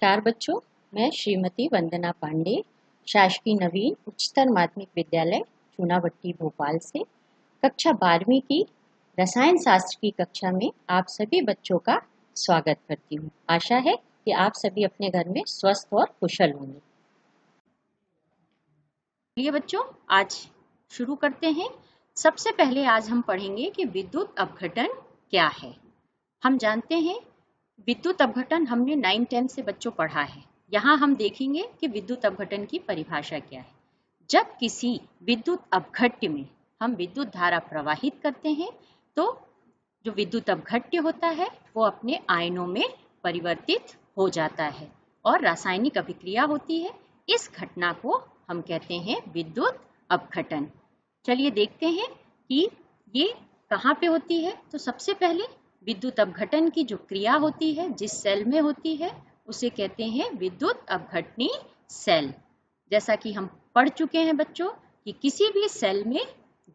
नमस्कार बच्चों, मैं श्रीमती वंदना पांडे, शासकीय नवीन उच्चतर माध्यमिक विद्यालय चूनाभट्टी भोपाल से कक्षा 12वीं की रसायन शास्त्र की कक्षा में आप सभी बच्चों का स्वागत करती हूँ। आशा है कि आप सभी अपने घर में स्वस्थ और कुशल होंगे। चलिए बच्चों, आज शुरू करते हैं। सबसे पहले आज हम पढ़ेंगे कि विद्युत अपघटन क्या है। हम जानते हैं विद्युत अपघटन हमने 9-10 से बच्चों पढ़ा है। यहाँ हम देखेंगे कि विद्युत अपघटन की परिभाषा क्या है। जब किसी विद्युत अपघट्य में हम विद्युत धारा प्रवाहित करते हैं तो जो विद्युत अपघट्य होता है वो अपने आयनों में परिवर्तित हो जाता है और रासायनिक अभिक्रिया होती है। इस घटना को हम कहते हैं विद्युत अपघटन। चलिए देखते हैं कि ये कहाँ पे होती है। तो सबसे पहले विद्युत अपघटन की जो क्रिया होती है जिस सेल में होती है उसे कहते हैं विद्युत अपघटनी सेल। जैसा कि हम पढ़ चुके हैं बच्चों कि किसी भी सेल में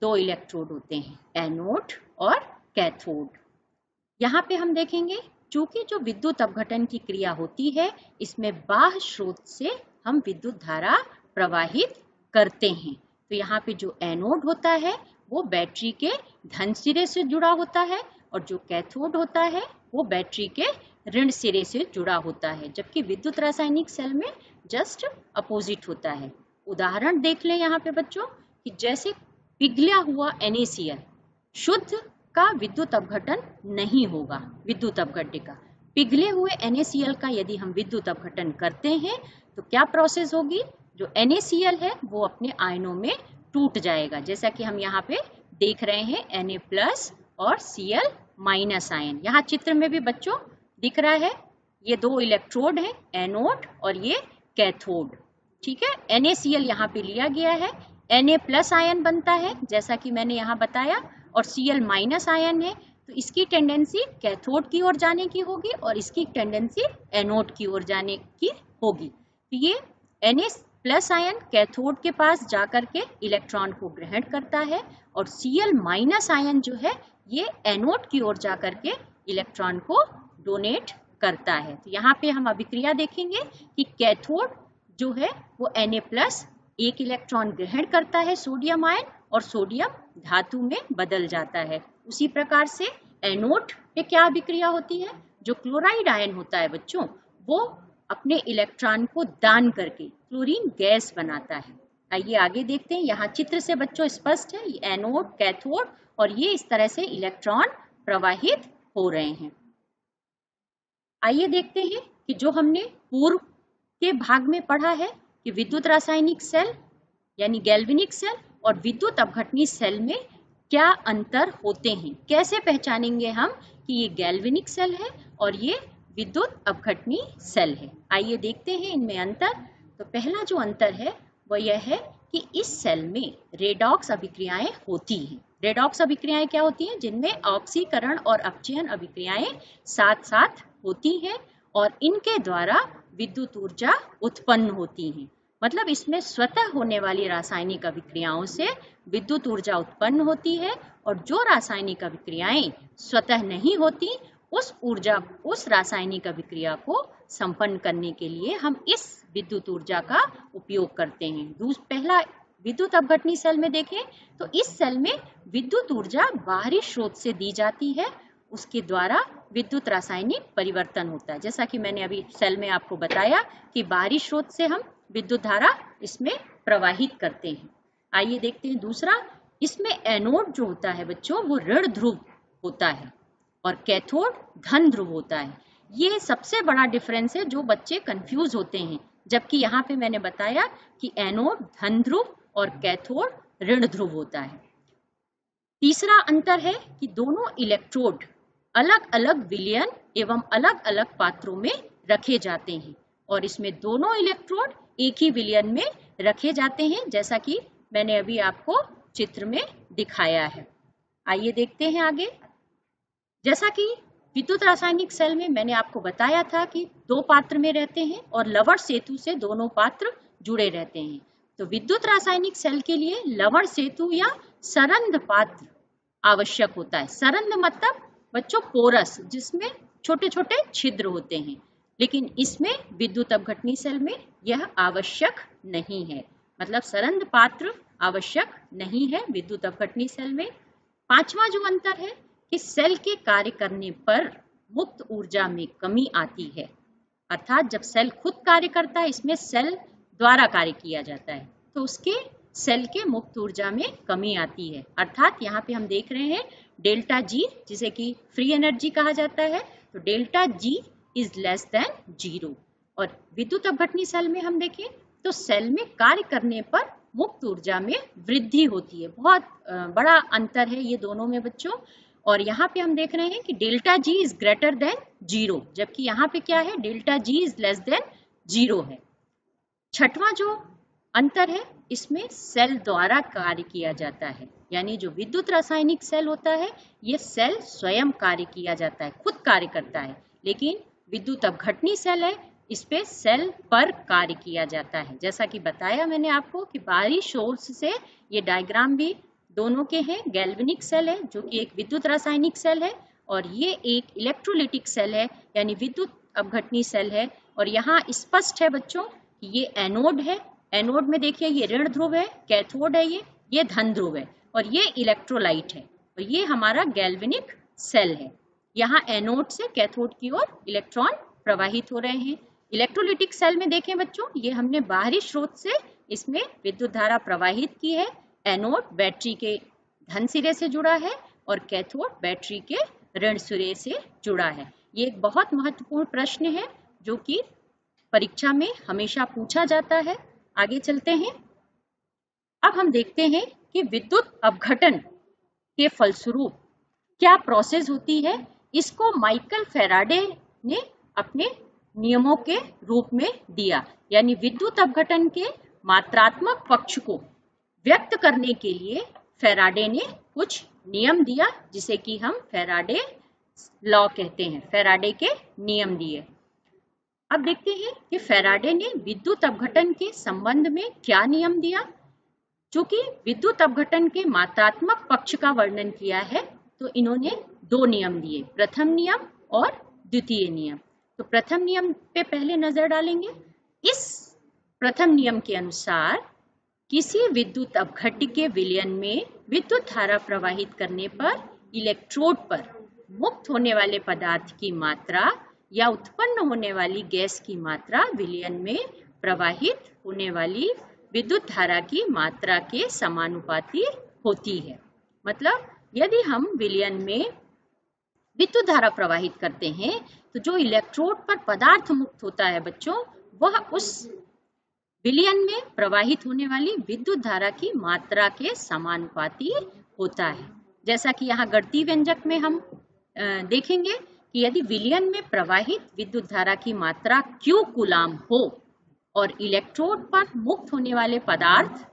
दो इलेक्ट्रोड होते हैं, एनोड और कैथोड। यहाँ पे हम देखेंगे चूंकि जो विद्युत अपघटन की क्रिया होती है इसमें बाह्य स्रोत से हम विद्युत धारा प्रवाहित करते हैं। तो यहाँ पे जो एनोड होता है वो बैटरी के धन सिरे से जुड़ा होता है और जो कैथोड होता है वो बैटरी के ऋण सिरे से जुड़ा होता है, जबकि विद्युत रासायनिक सेल में जस्ट अपोजिट होता है। उदाहरण देख लें यहाँ पे बच्चों कि जैसे पिघला हुआ NaCl शुद्ध का विद्युत अपघटन नहीं होगा। विद्युत अपघट्य का पिघले हुए NaCl का यदि हम विद्युत अपघटन करते हैं तो क्या प्रोसेस होगी, जो NaCl है वो अपने आयनों में टूट जाएगा। जैसा कि हम यहाँ पे देख रहे हैं Na+ और Cl- आयन यहाँ चित्र में भी बच्चों दिख रहा है। ये दो इलेक्ट्रोड हैं, एनोड और ये कैथोड। ठीक है, NaCl यहाँ पे लिया गया है, Na+ आयन बनता है जैसा कि मैंने यहाँ बताया और Cl- आयन है तो इसकी टेंडेंसी कैथोड की ओर जाने की होगी और इसकी टेंडेंसी एनोड की ओर जाने की होगी। तो ये Na+ आयन कैथोड के पास जाकर के इलेक्ट्रॉन को ग्रहण करता है और Cl- आयन जो है ये एनोड की ओर जाकर के इलेक्ट्रॉन को डोनेट करता है। तो यहाँ पे हम अभिक्रिया देखेंगे कि कैथोड जो है वो Na+ एक इलेक्ट्रॉन ग्रहण करता है सोडियम आयन और सोडियम धातु में बदल जाता है। उसी प्रकार से एनोड पे क्या अभिक्रिया होती है, जो क्लोराइड आयन होता है बच्चों वो अपने इलेक्ट्रॉन को दान करके क्लोरीन गैस बनाता है। आइए आगे देखते हैं। यहाँ चित्र से बच्चों स्पष्ट है ये एनोड कैथोड और ये इस तरह से इलेक्ट्रॉन प्रवाहित हो रहे हैं। आइए देखते हैं कि जो हमने पूर्व के भाग में पढ़ा है कि विद्युत रासायनिक सेल यानी गैल्वेनिक सेल और विद्युत अपघटनी सेल में क्या अंतर होते हैं, कैसे पहचानेंगे हम कि ये गैल्वेनिक सेल है और ये विद्युत अपघटनी सेल है। आइए देखते हैं इनमें अंतर। तो पहला जो अंतर है वह यह है कि इस सेल में रेडॉक्स अभिक्रियाएं होती हैं। रेडॉक्स अभिक्रियाएं क्या होती हैं, जिनमें ऑक्सीकरण और अपचयन अभिक्रियाएं साथ साथ होती हैं और इनके द्वारा विद्युत ऊर्जा उत्पन्न होती है। मतलब इसमें स्वतः होने वाली रासायनिक अभिक्रियाओं से विद्युत ऊर्जा उत्पन्न होती है और जो रासायनिक अभिक्रियाएं स्वतः नहीं होती उस रासायनिक अभिक्रिया को संपन्न करने के लिए हम इस विद्युत ऊर्जा का उपयोग करते हैं। पहला विद्युत अपघटनी सेल में देखें तो इस सेल में विद्युत ऊर्जा बाहरी स्रोत से दी जाती है, उसके द्वारा विद्युत रासायनिक परिवर्तन होता है। जैसा कि मैंने अभी सेल में आपको बताया कि बाहरी स्रोत से हम विद्युत धारा इसमें प्रवाहित करते हैं। आइए देखते हैं दूसरा, इसमें एनोड जो होता है बच्चों वो ऋण ध्रुव होता है और कैथोड धन ध्रुव होता है। ये सबसे बड़ा डिफरेंस है जो बच्चे कंफ्यूज होते हैं, जबकि यहाँ पे मैंने बताया कि एनोड धन ध्रुव और कैथोड ऋण ध्रुव होता है। तीसरा अंतर है कि दोनों इलेक्ट्रोड अलग अलग विलयन एवं अलग अलग पात्रों में रखे जाते हैं और इसमें दोनों इलेक्ट्रोड एक ही विलयन में रखे जाते हैं, जैसा कि मैंने अभी आपको चित्र में दिखाया है। आइए देखते हैं आगे। जैसा कि विद्युत रासायनिक सेल में मैंने आपको बताया था कि दो पात्र में रहते हैं और लवण सेतु से दोनों पात्र जुड़े रहते हैं। तो विद्युत रासायनिक सेल के लिए लवण सेतु या सरंध्र पात्र आवश्यक होता है। सरंध्र मतलब बच्चों पोरस, जिसमें छोटे छोटे छिद्र होते हैं। लेकिन इसमें विद्युत अपघटनी सेल में यह आवश्यक नहीं है, मतलब सरंध्र पात्र आवश्यक नहीं है विद्युत अपघटनी सेल में। पांचवा जो अंतर है कि सेल के कार्य करने पर मुक्त ऊर्जा में कमी आती है, अर्थात जब सेल खुद कार्य करता है, इसमें सेल द्वारा कार्य किया जाता है, तो उसके सेल के मुक्त ऊर्जा में कमी आती है। अर्थात यहाँ पे हम देख रहे हैं डेल्टा जी, जिसे कि फ्री एनर्जी कहा जाता है, तो delta G is less than 0। और विद्युत अपघटनी सेल में हम देखें तो सेल में कार्य करने पर मुक्त ऊर्जा में वृद्धि होती है। बहुत बड़ा अंतर है ये दोनों में बच्चों। और यहाँ पे हम देख रहे हैं कि delta G is greater than 0, जबकि यहाँ पे क्या है, delta G is less than 0 है। छठवां जो अंतर है, इसमें सेल द्वारा कार्य किया जाता है, यानी जो विद्युत रासायनिक सेल होता है ये सेल स्वयं कार्य किया जाता है, खुद कार्य करता है, लेकिन विद्युत अपघटनी सेल है, इस पे सेल पर कार्य किया जाता है। जैसा कि बताया मैंने आपको कि बाहरी सोर्स से, ये डायग्राम भी दोनों के हैं, गैल्वेनिक सेल है जो कि एक विद्युत रासायनिक सेल है, और ये एक इलेक्ट्रोलिटिक सेल है यानी विद्युत अपघटनी सेल है। और यहाँ स्पष्ट है बच्चों कि ये एनोड है, एनोड में देखिए ये ऋण ध्रुव है, कैथोड है ये धन ध्रुव है, और ये इलेक्ट्रोलाइट है, और ये हमारा गैल्वेनिक सेल है। यहाँ एनोड से कैथोड की ओर इलेक्ट्रॉन प्रवाहित हो रहे हैं। इलेक्ट्रोलिटिक सेल में देखें बच्चों, ये हमने बाहरी स्रोत से इसमें विद्युत धारा प्रवाहित की है। एनोड बैटरी के धन सिरे से जुड़ा है और कैथोड बैटरी के ऋण सिरे से जुड़ा है। ये एक बहुत महत्वपूर्ण प्रश्न है जो कि परीक्षा में हमेशा पूछा जाता है। आगे चलते हैं। अब हम देखते हैं कि विद्युत अपघटन के फलस्वरूप क्या प्रोसेस होती है। इसको माइकल फैराडे ने अपने नियमों के रूप में दिया, यानी विद्युत अपघटन के मात्रात्मक पक्ष को व्यक्त करने के लिए फैराडे ने कुछ नियम दिया, जिसे कि हम फैराडे लॉ कहते हैं, फैराडे के नियम दिए। अब देखते हैं कि फैराडे ने विद्युत अपघटन के संबंध में क्या नियम दिया। चूंकि विद्युत अपघटन के मात्रात्मक पक्ष का वर्णन किया है, तो इन्होंने दो नियम दिए, प्रथम नियम और द्वितीय नियम। तो प्रथम नियम पे पहले नजर डालेंगे। इस प्रथम नियम के अनुसार किसी विद्युत अपघट्य के विलयन में विद्युत धारा प्रवाहित करने पर इलेक्ट्रोड पर मुक्त होने वाले पदार्थ की मात्रा या उत्पन्न होने वाली गैस की मात्रा विलयन में प्रवाहित होने वाली विद्युत धारा की मात्रा के समानुपाती होती है। मतलब यदि हम विलयन में विद्युत धारा प्रवाहित करते हैं तो जो इलेक्ट्रोड पर पदार्थ मुक्त होता है बच्चों, वह उस विलयन में प्रवाहित होने वाली विद्युत धारा की मात्रा के समानुपाती होता है। जैसा कि यहाँ गणितीय व्यंजक में हम देखेंगे कि यदि विलयन में प्रवाहित विद्युत धारा की मात्रा Q कूलाम हो और इलेक्ट्रोड पर मुक्त होने वाले पदार्थ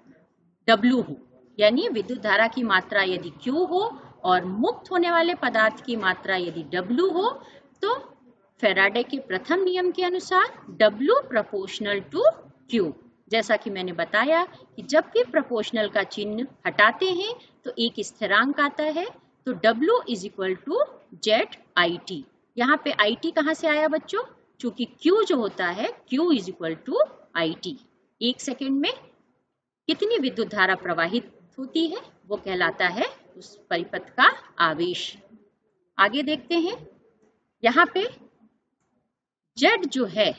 W हो, यानी विद्युत धारा की मात्रा यदि Q हो और मुक्त होने वाले पदार्थ की मात्रा यदि W हो, तो फैराडे के प्रथम नियम के अनुसार W प्रोपोर्शनल टू Q। जैसा कि मैंने बताया कि जब भी प्रोपोर्शनल का चिन्ह हटाते हैं तो एक स्थिरांक आता है, तो W is equal to ZIT। यहाँ पे IT कहाँ से आया बच्चों? चूंकि Q जो होता है Q is equal to IT। एक सेकेंड में कितनी विद्युत धारा प्रवाहित होती है वो कहलाता है उस परिपथ का आवेश। आगे देखते हैं। यहाँ पे Z जो है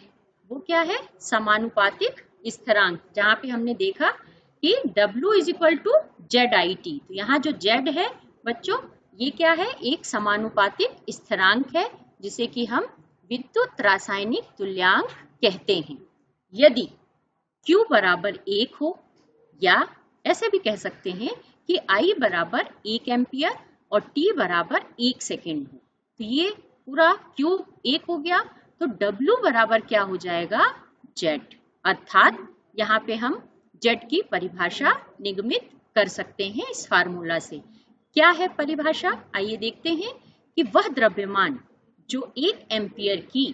वो क्या है? समानुपातिक स्थिरांक, जहाँ पे हमने देखा कि W is equal to ZIT। तो यहाँ जो Z है बच्चों, ये क्या है? एक समानुपातिक स्थिरांक है, जिसे कि हम विद्युत रासायनिक तुल्यांक कहते हैं। यदि Q बराबर 1 हो, या ऐसे भी कह सकते हैं कि I बराबर 1 एम्पियर और T बराबर 1 सेकेंड हो, तो ये पूरा Q 1 हो गया, तो W बराबर क्या हो जाएगा? Z। अर्थात यहाँ पे हम Z की परिभाषा निगमित कर सकते हैं इस फार्मूला से। क्या है परिभाषा? आइए देखते हैं कि वह द्रव्यमान जो 1 एम्पियर की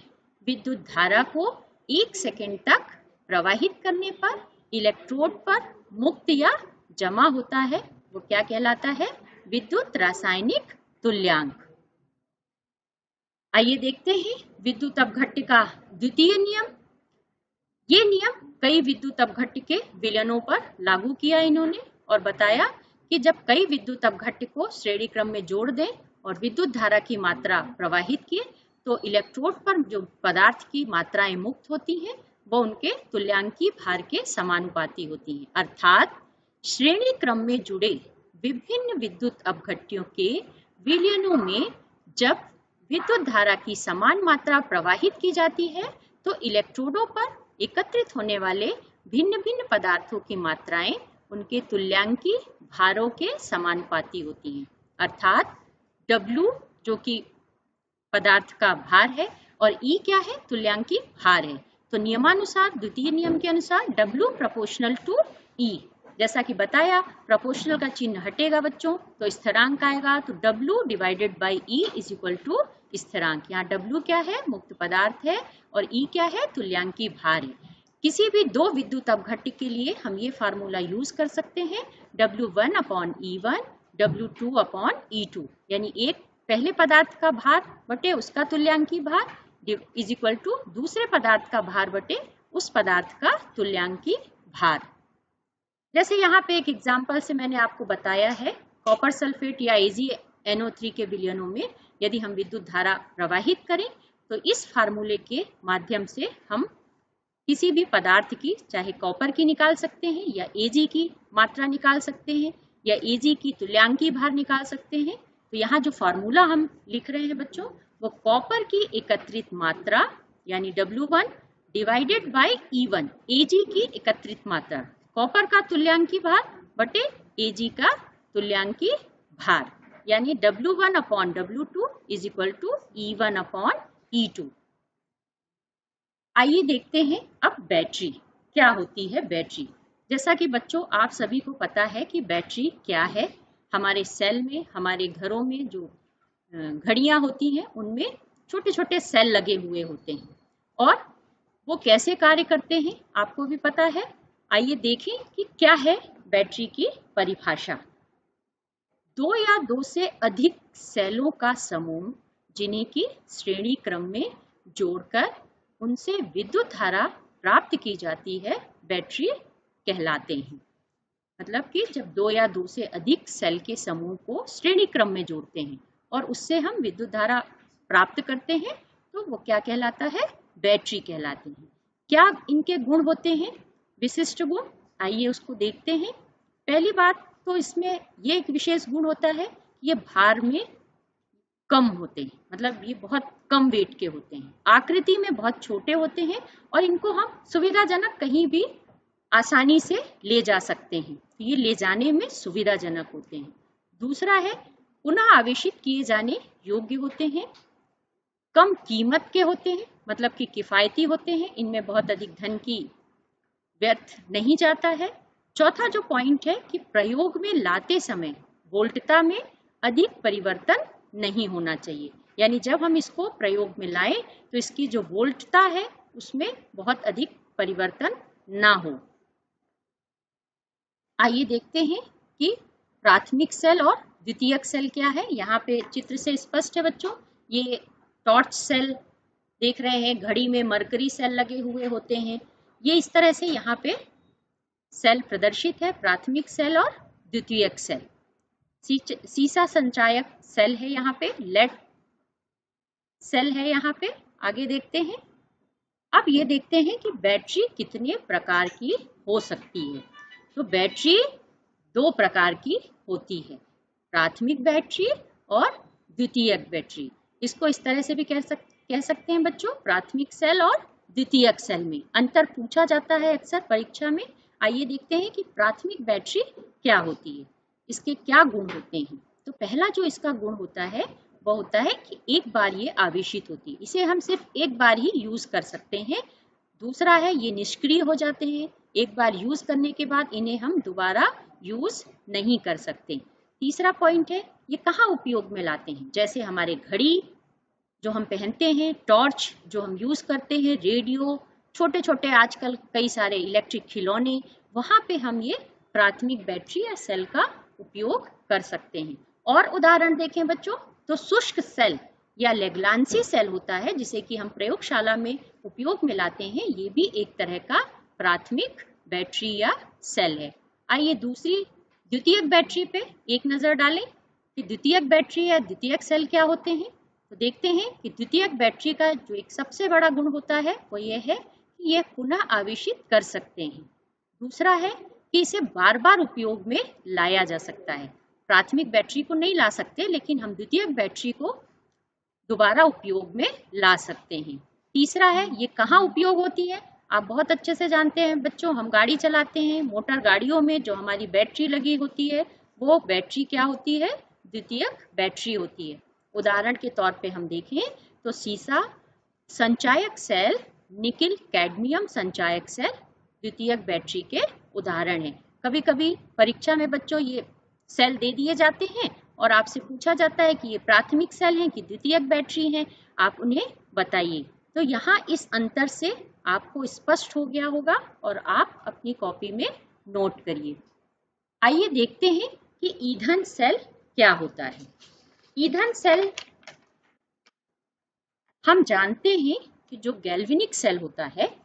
विद्युत धारा को 1 सेकेंड तक प्रवाहित करने पर इलेक्ट्रोड पर मुक्त या जमा होता है, वो क्या कहलाता है? विद्युत रासायनिक तुल्यांक। आइए देखते हैं विद्युत अपघट्य का द्वितीय नियम। ये नियम कई विद्युत अपघट्य के विलयनों पर लागू किया इन्होंने और बताया कि जब कई विद्युत अपघट्य को श्रेणी क्रम में जोड़ दें और विद्युत धारा की मात्रा प्रवाहित किए तो इलेक्ट्रोड पर जो पदार्थ की मात्राएं मुक्त होती हैं वो उनके तुल्यांकी भार के समानुपाती होती हैं। अर्थात श्रेणी क्रम में जुड़े विभिन्न विद्युत अपघट्यों के विलयनों में जब विद्युत धारा की समान मात्रा प्रवाहित की जाती है तो इलेक्ट्रोडों पर एकत्रित होने वाले भिन्न भिन्न पदार्थों की मात्राएं उनके तुल्यांकी भारों के समानुपाती होती हैं। अर्थात W जो कि पदार्थ का भार है और E क्या है, तुल्यांकी भार है। तो नियमानुसार द्वितीय नियम के अनुसार W प्रोपोर्शनल टू E, जैसा कि बताया प्रोपोर्शनल का चिन्ह हटेगा बच्चों तो स्थिरांक आएगा, तो W divided by E is equal to स्थिरांक। यहाँ W क्या है, मुक्त पदार्थ है और E क्या है, तुल्यांकी भार है। किसी भी दो विद्युत अपघट्य के लिए हम ये फार्मूला यूज कर सकते हैं, W1 upon E1 W2 upon E2, यानी एक पहले पदार्थ का भार बटे उसका तुल्यांकी भार इज इक्वल टू दूसरे पदार्थ का भार बटे उस पदार्थ का तुल्यांकी भार। जैसे यहाँ पे एक एग्जाम्पल से मैंने आपको बताया है, कॉपर सल्फेट या AgNO3 के विलयनों में यदि हम विद्युत धारा प्रवाहित करें तो इस फार्मूले के माध्यम से हम किसी भी पदार्थ की, चाहे कॉपर की निकाल सकते हैं या Ag की मात्रा निकाल सकते हैं या Ag की तुल्यांकी भार निकाल सकते हैं। तो यहाँ जो फार्मूला हम लिख रहे हैं बच्चों वो कॉपर की एकत्रित मात्रा यानी W1 divided by E1, Ag की एकत्रित मात्रा, कॉपर का तुल्यांकी भार बटे Ag का तुल्यांकी भार, यानी W1 upon W2 is equal to E1 upon E2। आइए देखते हैं अब बैटरी क्या होती है। बैटरी, जैसा कि बच्चों आप सभी को पता है कि बैटरी क्या है। हमारे सेल में, हमारे घरों में जो घड़ियां होती हैं उनमें छोटे छोटे सेल लगे हुए होते हैं और वो कैसे कार्य करते हैं आपको भी पता है। आइए देखें कि क्या है बैटरी की परिभाषा। दो या दो से अधिक सेलों का समूह जिन्हें की श्रेणी क्रम में जोड़कर उनसे विद्युत धारा प्राप्त की जाती है बैटरी कहलाते हैं। मतलब कि जब दो या दो से अधिक सेल के समूह को श्रेणी क्रम में जोड़ते हैं और उससे हम विद्युत धारा प्राप्त करते हैं तो वो क्या कहलाता है, बैटरी कहलाते हैं। क्या इनके गुण होते हैं, विशिष्ट गुण, आइए उसको देखते हैं। पहली बात तो इसमें ये एक विशेष गुण होता है, ये भार में कम होते हैं, मतलब ये बहुत कम वेट के होते हैं, आकृति में बहुत छोटे होते हैं और इनको हम सुविधाजनक कहीं भी आसानी से ले जा सकते हैं, तो ये ले जाने में सुविधाजनक होते हैं। दूसरा है पुनः आवेशित किए जाने योग्य होते हैं, कम कीमत के होते हैं, मतलब कि किफायती होते हैं, इनमें बहुत अधिक धन की व्यर्थ नहीं जाता है। चौथा जो पॉइंट है कि प्रयोग में लाते समय वोल्टता में अधिक परिवर्तन नहीं होना चाहिए, यानी जब हम इसको प्रयोग में लाएं तो इसकी जो वोल्टता है उसमें बहुत अधिक परिवर्तन ना हो। आइए देखते हैं कि प्राथमिक सेल और द्वितीयक सेल क्या है। यहाँ पे चित्र से स्पष्ट है बच्चों, ये टॉर्च सेल देख रहे हैं, घड़ी में मरकरी सेल लगे हुए होते हैं, ये इस तरह से यहाँ पे सेल प्रदर्शित है, प्राथमिक सेल और द्वितीयक सेल। सीसा संचायक सेल है यहाँ पे, लेड सेल है यहाँ पे। आगे देखते हैं, अब ये देखते हैं कि बैटरी कितने प्रकार की हो सकती है। तो बैटरी दो प्रकार की होती है, प्राथमिक बैटरी और द्वितीयक बैटरी। इसको इस तरह से भी कह सकते हैं बच्चों, प्राथमिक सेल और द्वितीयक सेल में अंतर पूछा जाता है अक्सर परीक्षा में। आइए देखते हैं कि प्राथमिक बैटरी क्या होती है, इसके क्या गुण होते हैं। तो पहला जो इसका गुण होता है वो होता है कि एक बार ये आवेशित होती है, इसे हम सिर्फ एक बार ही यूज कर सकते हैं। दूसरा है ये निष्क्रिय हो जाते हैं, एक बार यूज करने के बाद इन्हें हम दोबारा यूज नहीं कर सकते। तीसरा पॉइंट है ये कहाँ उपयोग में लाते हैं, जैसे हमारे घड़ी जो हम पहनते हैं, टॉर्च जो हम यूज करते हैं, रेडियो, छोटे छोटे आजकल कई सारे इलेक्ट्रिक खिलौने, वहां पे हम ये प्राथमिक बैटरी या सेल का उपयोग कर सकते हैं। और उदाहरण देखें बच्चों तो शुष्क सेल या लेग्लांसी सेल होता है जिसे कि हम प्रयोगशाला में उपयोग में लाते हैं, ये भी एक तरह का प्राथमिक बैटरी या सेल है। आइए दूसरी द्वितीयक बैटरी पे एक नजर डालें कि द्वितीयक बैटरी या द्वितीयक सेल क्या होते हैं। तो देखते हैं कि द्वितीयक बैटरी का जो एक सबसे बड़ा गुण होता है वो ये है कि ये पुनः आवेशित कर सकते हैं। दूसरा है कि इसे बार बार उपयोग में लाया जा सकता है। प्राथमिक बैटरी को नहीं ला सकते, लेकिन हम द्वितीयक बैटरी को दोबारा उपयोग में ला सकते हैं। तीसरा है ये कहाँ उपयोग होती है। आप बहुत अच्छे से जानते हैं बच्चों, हम गाड़ी चलाते हैं, मोटर गाड़ियों में जो हमारी बैटरी लगी होती है वो बैटरी क्या होती है, द्वितीयक बैटरी होती है। उदाहरण के तौर पे हम देखें तो सीसा संचायक सेल, निकिल कैडमियम संचायक सेल द्वितीयक बैटरी के उदाहरण हैं। कभी कभी परीक्षा में बच्चों ये सेल दे दिए जाते हैं और आपसे पूछा जाता है कि ये प्राथमिक सेल हैं कि द्वितीयक बैटरी हैं, आप उन्हें बताइए। तो यहाँ इस अंतर से आपको स्पष्ट हो गया होगा और आप अपनी कॉपी में नोट करिए। आइए देखते हैं कि ईंधन सेल क्या होता है। ईंधन सेल हम जानते हैं कि जो गैल्वेनिक सेल होता है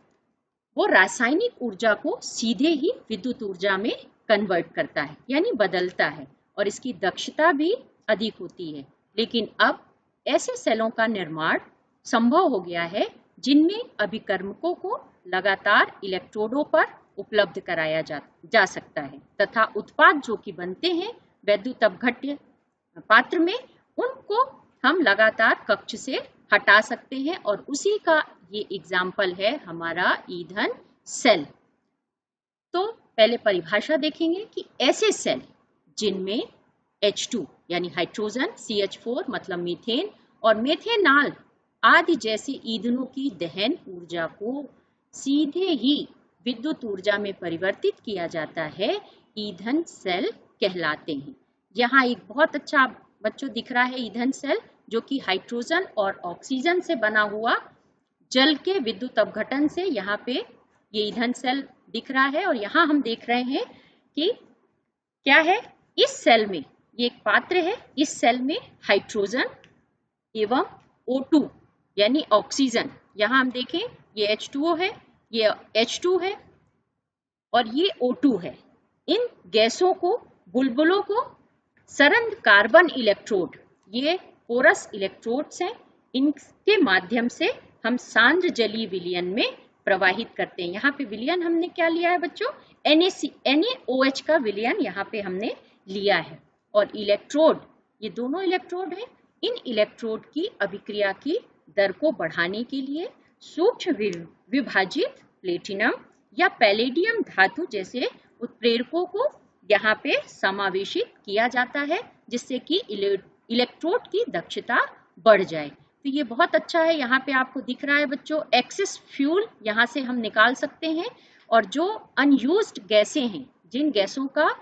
वो रासायनिक ऊर्जा को सीधे ही विद्युत ऊर्जा में कन्वर्ट करता है, यानी बदलता है, और इसकी दक्षता भी अधिक होती है। लेकिन अब ऐसे सेलों का निर्माण संभव हो गया है जिनमें अभिकर्मकों को लगातार इलेक्ट्रोडों पर उपलब्ध कराया जा सकता है तथा उत्पाद जो कि बनते हैं वैद्युत अपघट्य पात्र में, उनको हम लगातार कक्ष से हटा सकते हैं, और उसी का ये एग्जाम्पल है हमारा ईंधन सेल। तो पहले परिभाषा देखेंगे कि ऐसे सेल जिनमें H2 यानी हाइड्रोजन, CH4 मतलब मीथेन और मेथेनॉल आदि जैसे ईंधनों की दहन ऊर्जा को सीधे ही विद्युत ऊर्जा में परिवर्तित किया जाता है, ईंधन सेल कहलाते हैं। यहाँ एक बहुत अच्छा बच्चों दिख रहा है ईंधन सेल, जो कि हाइड्रोजन और ऑक्सीजन से बना हुआ जल के विद्युत अपघटन से यहाँ पे ये ईंधन सेल दिख रहा है। और यहाँ हम देख रहे हैं कि क्या है, इस सेल में ये एक पात्र है, इस सेल में हाइड्रोजन एवं O2 यानी ऑक्सीजन, यहाँ हम देखें ये H2O है, ये H2 है और ये O2 है। इन गैसों को, बुलबुलों को सरंध्र कार्बन इलेक्ट्रोड, ये पोरस इलेक्ट्रोड्स हैं, इनके माध्यम से हम सांद्र जलीय विलयन में प्रवाहित करते हैं। यहाँ पे विलयन हमने क्या लिया है बच्चों, NaOH का विलयन यहाँ पे हमने लिया है। और इलेक्ट्रोड, ये दोनों इलेक्ट्रोड हैं, इन इलेक्ट्रोड की अभिक्रिया की दर को बढ़ाने के लिए सूक्ष्म विभाजित प्लेटिनम या पैलेडियम धातु जैसे उत्प्रेरकों को यहाँ पे समावेशित किया जाता है, जिससे कि इलेक्ट्रोड की दक्षता बढ़ जाए। तो ये बहुत अच्छा है। यहाँ पे आपको दिख रहा है बच्चों एक्सेस फ्यूल, यहाँ से हम निकाल सकते हैं, और जो अनयूज्ड गैसें हैं, जिन गैसों का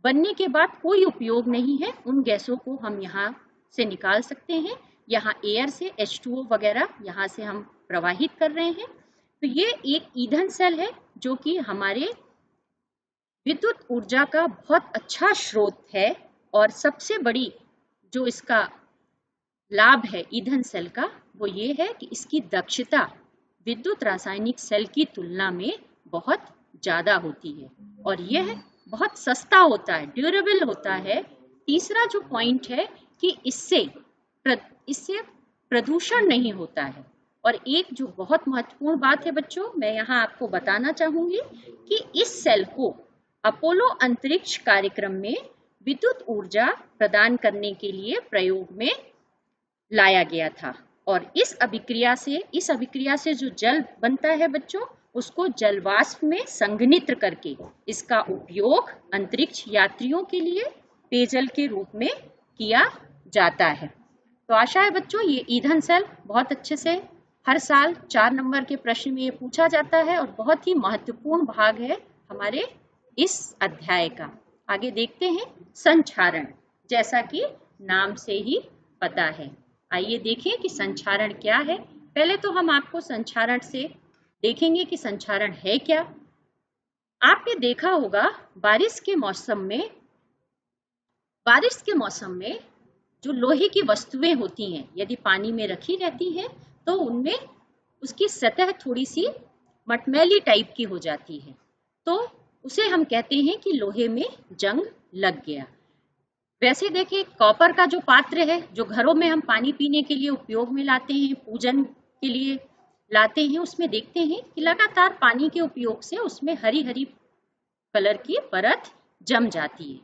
बनने के बाद कोई उपयोग नहीं है, उन गैसों को हम यहाँ से निकाल सकते हैं। यहाँ एयर से H2O वगैरह यहाँ से हम प्रवाहित कर रहे हैं। तो ये एक ईंधन सेल है जो कि हमारे विद्युत ऊर्जा का बहुत अच्छा स्रोत है, और सबसे बड़ी जो इसका लाभ है ईंधन सेल का वो ये है कि इसकी दक्षता विद्युत रासायनिक सेल की तुलना में बहुत ज़्यादा होती है, और यह बहुत सस्ता होता है, ड्यूरेबल होता है। तीसरा जो पॉइंट है कि इससे प्रदूषण नहीं होता है। और एक जो बहुत महत्वपूर्ण बात है बच्चों, मैं यहाँ आपको बताना चाहूँगी कि इस सेल को अपोलो अंतरिक्ष कार्यक्रम में विद्युत ऊर्जा प्रदान करने के लिए प्रयोग में लाया गया था। और इस अभिक्रिया से जो जल बनता है बच्चों, उसको जलवाष्प में संघनित्र करके इसका उपयोग अंतरिक्ष यात्रियों के लिए पेयजल के रूप में किया जाता है। तो आशा है बच्चों ये ईंधन सेल बहुत अच्छे से हर साल 4 नंबर के प्रश्न में ये पूछा जाता है और बहुत ही महत्वपूर्ण भाग है हमारे इस अध्याय का। आगे देखते हैं संचारण, जैसा कि नाम से ही पता है। आइए देखें कि संचारण क्या है। पहले तो हम आपको संचारण से देखेंगे कि संचारण है क्या। आपने देखा होगा बारिश के मौसम में जो लोहे की वस्तुएं होती हैं यदि पानी में रखी रहती हैं तो उनमें उसकी सतह थोड़ी सी मटमैली टाइप की हो जाती है, तो उसे हम कहते हैं कि लोहे में जंग लग गया। वैसे देखिए कॉपर का जो पात्र है जो घरों में हम पानी पीने के लिए उपयोग में लाते हैं, पूजन के लिए लाते हैं, उसमें देखते हैं कि लगातार पानी के उपयोग से उसमें हरी हरी कलर की परत जम जाती है।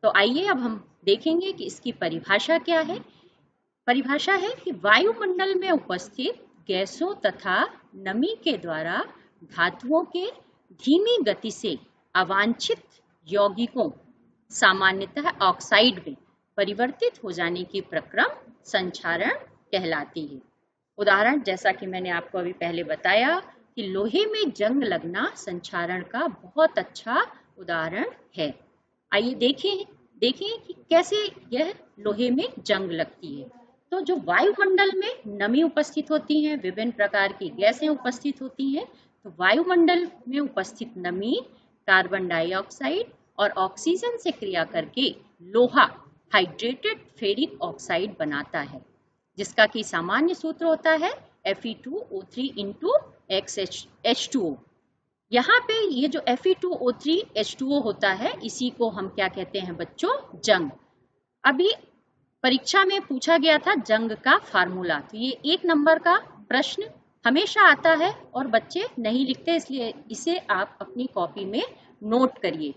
तो आइए अब हम देखेंगे कि इसकी परिभाषा क्या है। परिभाषा है कि वायुमंडल में उपस्थित गैसों तथा नमी के द्वारा धातुओं के धीमी गति से अवांछित यौगिकों सामान्यतः ऑक्साइड में परिवर्तित हो जाने की प्रक्रम संक्षारण कहलाती है। उदाहरण जैसा कि मैंने आपको अभी पहले बताया कि लोहे में जंग लगना संक्षारण का बहुत अच्छा उदाहरण है। आइए देखें कि कैसे यह लोहे में जंग लगती है। तो जो वायुमंडल में नमी उपस्थित होती है, विभिन्न प्रकार की गैसें उपस्थित होती हैं, तो वायुमंडल में उपस्थित नमी कार्बन डाइऑक्साइड और ऑक्सीजन से क्रिया करके लोहा हाइड्रेटेड फेरिक ऑक्साइड बनाता है, जिसका कि सामान्य सूत्र होता है Fe2O3 into XH2O। यहाँ पे ये जो Fe2O3 H2O होता है इसी को हम क्या कहते हैं बच्चों, जंग। अभी परीक्षा में पूछा गया था जंग का फार्मूला, तो ये 1 नंबर का प्रश्न हमेशा आता है और बच्चे नहीं लिखते, इसलिए इसे आप अपनी कॉपी में नोट करिए।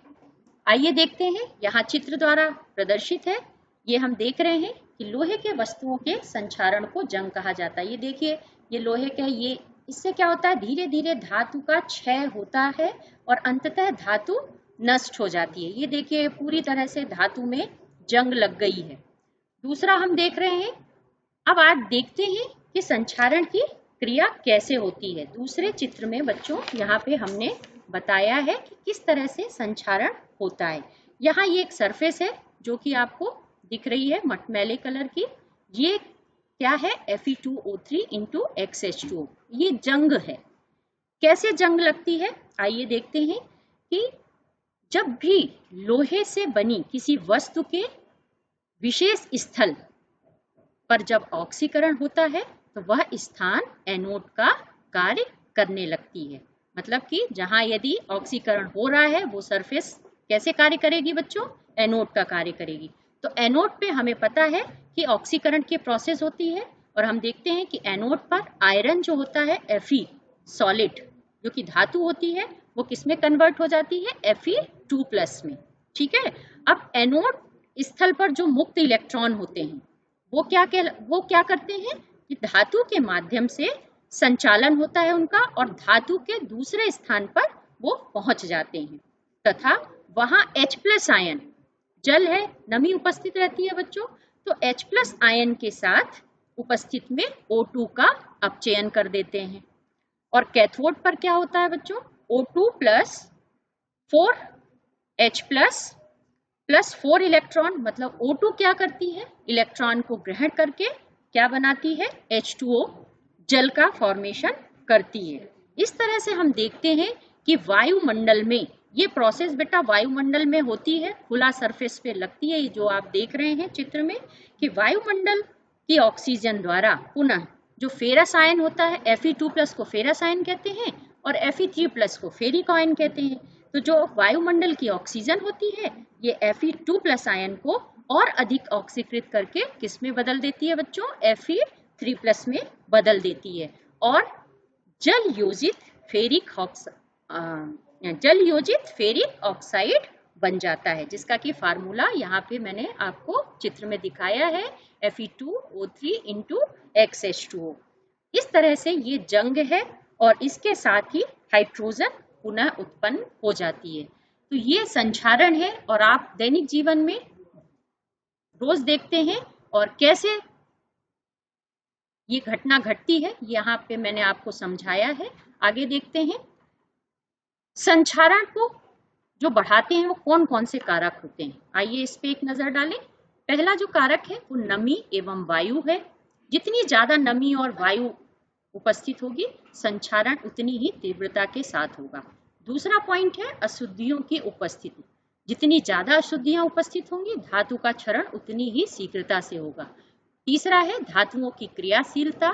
आइए देखते हैं, यहाँ चित्र द्वारा प्रदर्शित है। ये हम देख रहे हैं कि लोहे के वस्तुओं के संक्षारण को जंग कहा जाता है। ये देखिए ये लोहे का, ये इससे क्या होता है, धीरे धीरे धातु का क्षय होता है और अंततः धातु नष्ट हो जाती है। ये देखिए पूरी तरह से धातु में जंग लग गई है। दूसरा हम देख रहे हैं, अब आज देखते हैं कि संक्षारण की क्रिया कैसे होती है। दूसरे चित्र में बच्चों यहाँ पे हमने बताया है कि किस तरह से संक्षारण होता है। यहाँ ये एक सरफेस है जो कि आपको दिख रही है मटमैले कलर की। ये क्या है, Fe2O3 into XH2O। ये जंग है। कैसे जंग लगती है आइए देखते हैं कि जब भी लोहे से बनी किसी वस्तु के विशेष स्थल पर जब ऑक्सीकरण होता है तो वह स्थान एनोड का कार्य करने लगती है। मतलब कि जहां यदि ऑक्सीकरण हो रहा है वो सरफेस कैसे कार्य करेगी बच्चों, एनोड का कार्य करेगी। तो एनोड पे हमें पता है कि ऑक्सीकरण की प्रोसेस होती है और हम देखते हैं कि एनोड पर आयरन जो होता है Fe सॉलिड जो कि धातु होती है वो किसमें कन्वर्ट हो जाती है, Fe2+ में। ठीक है, अब एनोड स्थल पर जो मुक्त इलेक्ट्रॉन होते हैं वो क्या करते हैं कि धातु के माध्यम से संचालन होता है उनका और धातु के दूसरे स्थान पर वो पहुंच जाते हैं तथा वहां H+ आयन, जल है, नमी उपस्थित रहती है बच्चों, तो H+ आयन के साथ उपस्थित में O2 का अपचयन कर देते हैं। और कैथोड पर क्या होता है बच्चों, O2+ 4H+ प्लस 4 इलेक्ट्रॉन, मतलब O2 क्या करती है, इलेक्ट्रॉन को ग्रहण करके क्या बनाती है, H2O जल का फॉर्मेशन करती है। इस तरह से हम देखते हैं कि वायुमंडल में ये प्रोसेस बेटा वायुमंडल में होती है, खुला सरफेस पे लगती है, जो आप देख रहे हैं चित्र में कि वायुमंडल की ऑक्सीजन द्वारा पुनः जो फेरस आयन होता है, Fe2+ को फेरस आयन कहते हैं और Fe3+ को फेरिक आयन कहते हैं। तो जो वायुमंडल की ऑक्सीजन होती है ये Fe2+ आयन को और अधिक ऑक्सीकृत करके किस में बदल देती है बच्चों, Fe3+ में बदल देती है और जल योजित फेरिक ऑक्साइड बन जाता है, जिसका कि फार्मूला यहाँ पे मैंने आपको चित्र में दिखाया है, Fe2O3 into XH2O। इस तरह से ये जंग है और इसके साथ ही हाइड्रोजन पुनः उत्पन्न हो जाती है। तो ये संक्षारण है और आप दैनिक जीवन में रोज देखते हैं और कैसे ये घटना घटती है यहाँ पे मैंने आपको समझाया है। आगे देखते हैं, संक्षारण को जो बढ़ाते हैं वो कौन कौन से कारक होते हैं, आइए इस पे एक नजर डालें। पहला जो कारक है वो नमी एवं वायु है। जितनी ज्यादा नमी और वायु उपस्थित होगी संक्षारण उतनी ही तीव्रता के साथ होगा। दूसरा पॉइंट है अशुद्धियों की उपस्थिति। जितनी ज्यादा अशुद्धियां उपस्थित होंगी धातु का क्षरण उतनी ही शीघ्रता से होगा। तीसरा है धातुओं की क्रियाशीलता।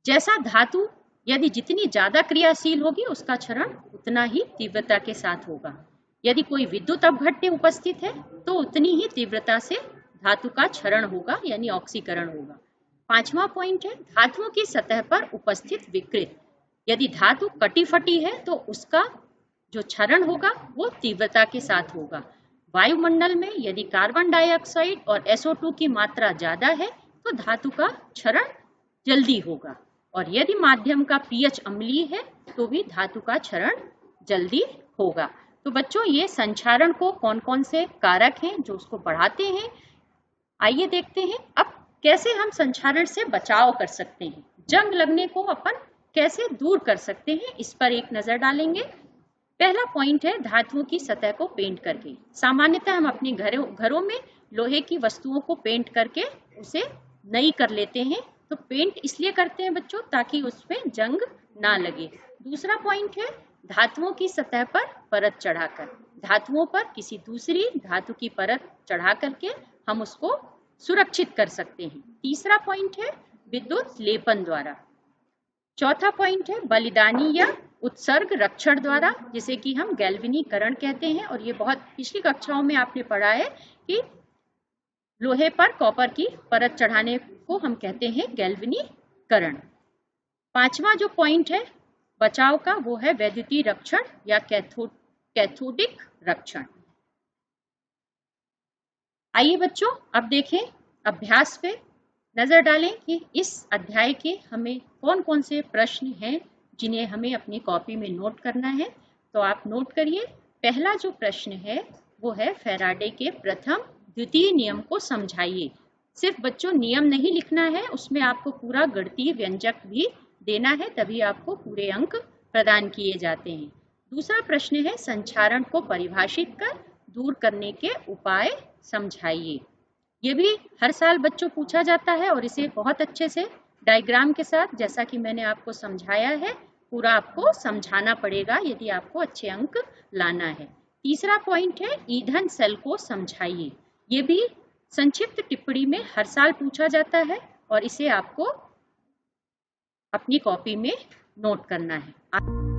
जैसा धातु यदि जितनी ज्यादा क्रियाशील होगी उसका क्षरण उतना ही तीव्रता के साथ होगा। यदि कोई विद्युत अपघट्य उपस्थित है तो उतनी ही तीव्रता से धातु का क्षरण होगा यानी ऑक्सीकरण होगा। पांचवा पॉइंट है धातुओं की सतह पर उपस्थित विकृत। यदि धातु कटी फटी है तो उसका जो क्षरण होगा वो तीव्रता के साथ होगा। वायुमंडल में यदि कार्बन डाइऑक्साइड और SO2 की मात्रा ज्यादा है तो धातु का क्षरण जल्दी होगा, और यदि माध्यम का pH अम्लीय है तो भी धातु का क्षरण जल्दी होगा। तो बच्चों ये संक्षारण को कौन कौन से कारक हैं जो उसको बढ़ाते हैं, आइए देखते हैं। अब कैसे हम संक्षारण से बचाव कर सकते हैं, जंग लगने को अपन कैसे दूर कर सकते हैं, इस पर एक नजर डालेंगे। पहला पॉइंट है धातुओं की सतह को पेंट करके। सामान्यतः हम अपने घरों में लोहे की वस्तुओं को पेंट करके उसे नई कर लेते हैं। तो पेंट इसलिए करते हैं बच्चों ताकि उसमें जंग ना लगे। दूसरा पॉइंट है धातुओं की सतह पर परत चढ़ाकर, धातुओं पर किसी दूसरी धातु की परत चढ़ा करके हम उसको सुरक्षित कर सकते हैं। तीसरा पॉइंट है विद्युत लेपन द्वारा। चौथा पॉइंट है बलिदानी या उत्सर्ग रक्षण द्वारा, जिसे कि हम गैल्वेनीकरण कहते हैं, और ये बहुत पिछली कक्षाओं में आपने पढ़ा है कि लोहे पर कॉपर की परत चढ़ाने को हम कहते हैं गैल्वेनीकरण। पांचवा जो पॉइंट है बचाव का वो है वैद्युतीय रक्षण या कैथोडिक रक्षण। आइए बच्चों अब देखें, अभ्यास पे नजर डालें कि इस अध्याय के हमें कौन कौन से प्रश्न हैं जिन्हें हमें अपनी कॉपी में नोट करना है। तो आप नोट करिए। पहला जो प्रश्न है वो है फैराडे के प्रथम द्वितीय नियम को समझाइए। सिर्फ बच्चों नियम नहीं लिखना है, उसमें आपको पूरा गणितीय व्यंजक भी देना है, तभी आपको पूरे अंक प्रदान किए जाते हैं। दूसरा प्रश्न है संक्षारण को परिभाषित कर दूर करने के उपाय समझाइए। ये भी हर साल बच्चों पूछा जाता है और इसे बहुत अच्छे से डायग्राम के साथ, जैसा कि मैंने आपको समझाया है, पूरा आपको समझाना पड़ेगा यदि आपको अच्छे अंक लाना है। तीसरा पॉइंट है ईंधन सेल को समझाइए। ये भी संक्षिप्त टिप्पणी में हर साल पूछा जाता है और इसे आपको अपनी कॉपी में नोट करना है।